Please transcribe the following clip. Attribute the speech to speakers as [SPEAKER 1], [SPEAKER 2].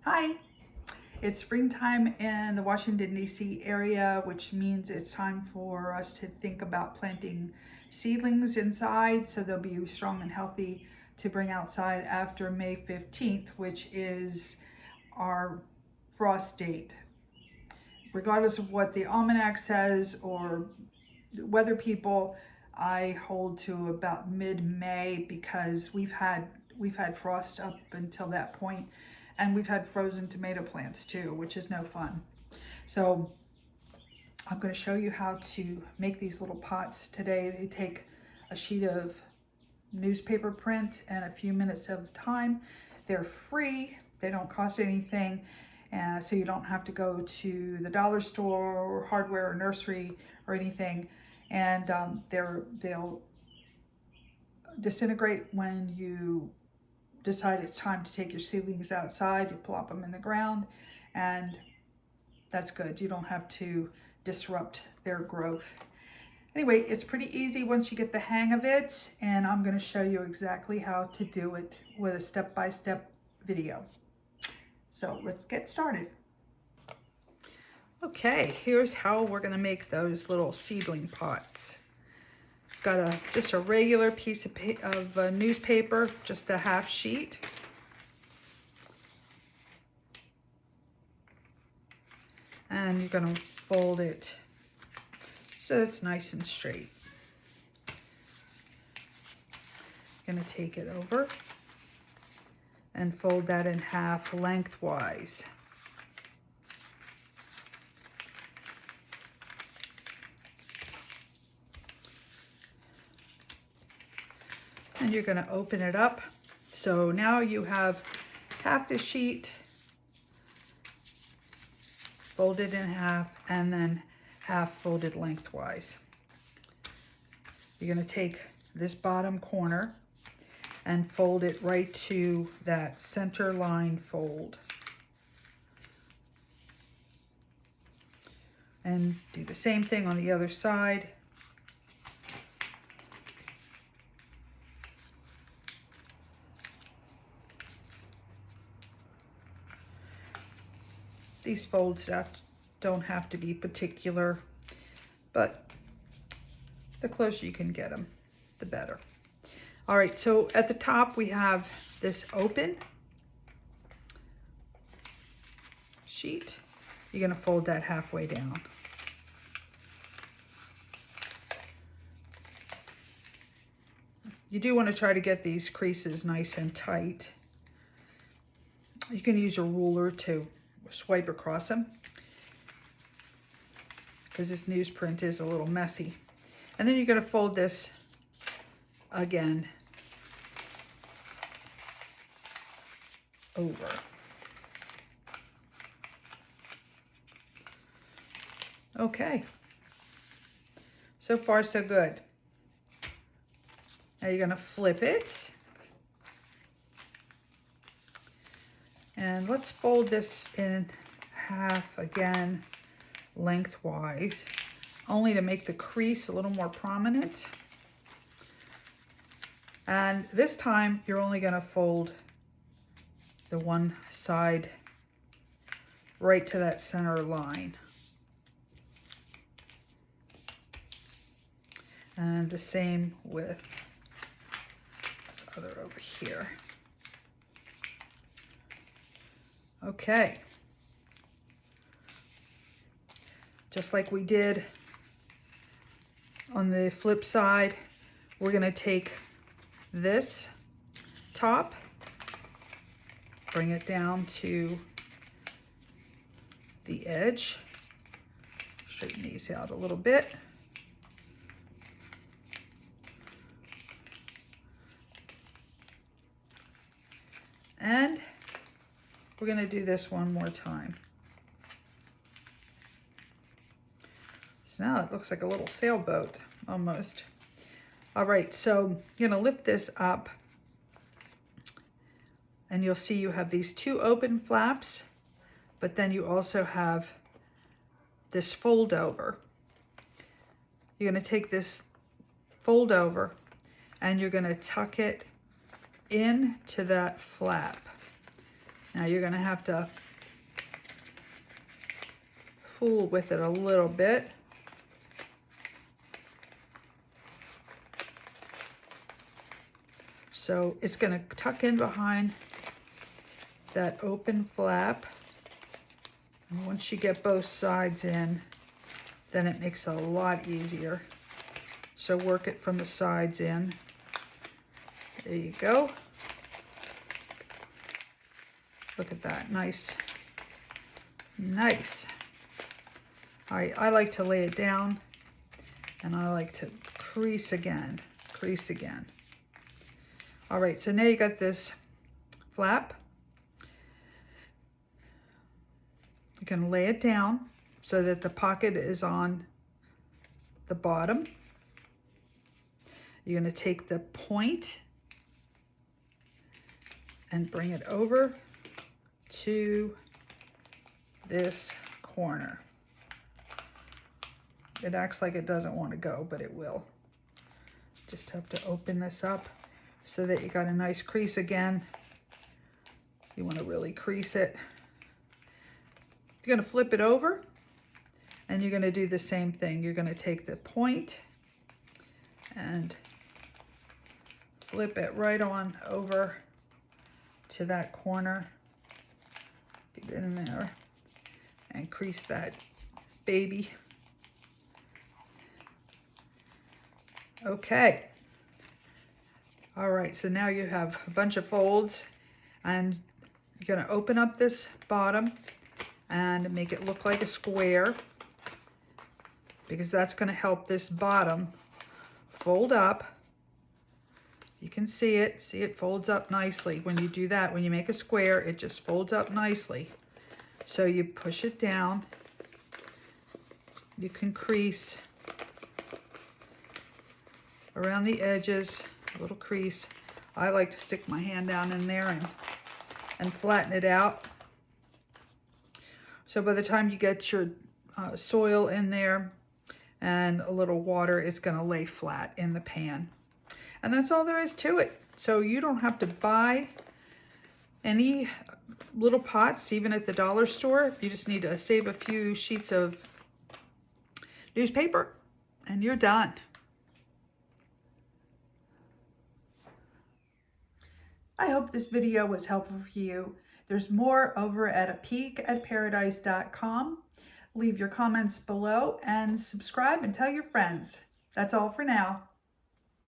[SPEAKER 1] Hi, it's springtime in the Washington, D.C. area, which means it's time for us to think about planting seedlings inside so they'll be strong and healthy to bring outside after May 15th, which is our frost date. Regardless of what the almanac says or weather people, I hold to about mid-May because we've had frost up until that point, and we've had frozen tomato plants too, which is no fun. So I'm going to show you how to make these little pots today. They take a sheet of newspaper print and a few minutes of time. They're free, they don't cost anything, so you don't have to go to the dollar store or hardware or nursery or anything. And they'll disintegrate when you decide it's time to take your seedlings outside. You plop them in the ground, and that's good. You don't have to disrupt their growth. Anyway, it's pretty easy once you get the hang of it, and I'm going to show you exactly how to do it with a step-by-step video. So let's get started. Okay, here's how we're going to make those little seedling pots. Got just a regular piece of newspaper, just a half sheet. And you're going to fold it so it's nice and straight. Going to take it over and fold that in half lengthwise. And you're going to open it up. So now you have half the sheet folded in half and then half folded lengthwise. You're going to take this bottom corner and fold it right to that center line fold. And do the same thing on the other side. These folds don't have to be particular, but the closer you can get them, the better. All right, so at the top we have this open sheet. You're going to fold that halfway down. You do want to try to get these creases nice and tight. You can use a ruler to swipe across them because this newsprint is a little messy. And then you're going to fold this again over. Okay, so far so good. Now you're going to flip it. And let's fold this in half again, lengthwise, only to make the crease a little more prominent. And this time, you're only going to fold the one side right to that center line. And the same with this other over here. Okay, just like we did on the flip side, we're going to take this top, bring it down to the edge, straighten these out a little bit. And we're going to do this one more time. So now it looks like a little sailboat, almost. All right, so you're going to lift this up, and you'll see you have these two open flaps, but then you also have this fold over. You're going to take this fold over, and you're going to tuck it into that flap. Now you're gonna have to fool with it a little bit. So it's gonna tuck in behind that open flap. And once you get both sides in, then it makes it a lot easier. So work it from the sides in. There you go. Look at that, nice, nice. All right, I like to lay it down and I like to crease again, crease again. All right, so now you got this flap. You're gonna lay it down so that the pocket is on the bottom. You're gonna take the point and bring it over to this corner. It acts like it doesn't want to go, but it will. Just have to open this up so that you got a nice crease again. You want to really crease it. You're going to flip it over and you're going to do the same thing. You're going to take the point and flip it right on over to that corner. Get it in there and crease that baby. Okay. All right, so now you have a bunch of folds and you're gonna open up this bottom and make it look like a square because that's gonna help this bottom fold up. You can see it folds up nicely. When you do that, when you make a square, it just folds up nicely. So you push it down, you can crease around the edges, a little crease. I like to stick my hand down in there and flatten it out. So by the time you get your soil in there and a little water, it's gonna lay flat in the pan. And that's all there is to it. So you don't have to buy any little pots, even at the dollar store. You just need to save a few sheets of newspaper and you're done. I hope this video was helpful for you. There's more over at apeekatparadise.com. Leave your comments below and subscribe and tell your friends. That's all for now.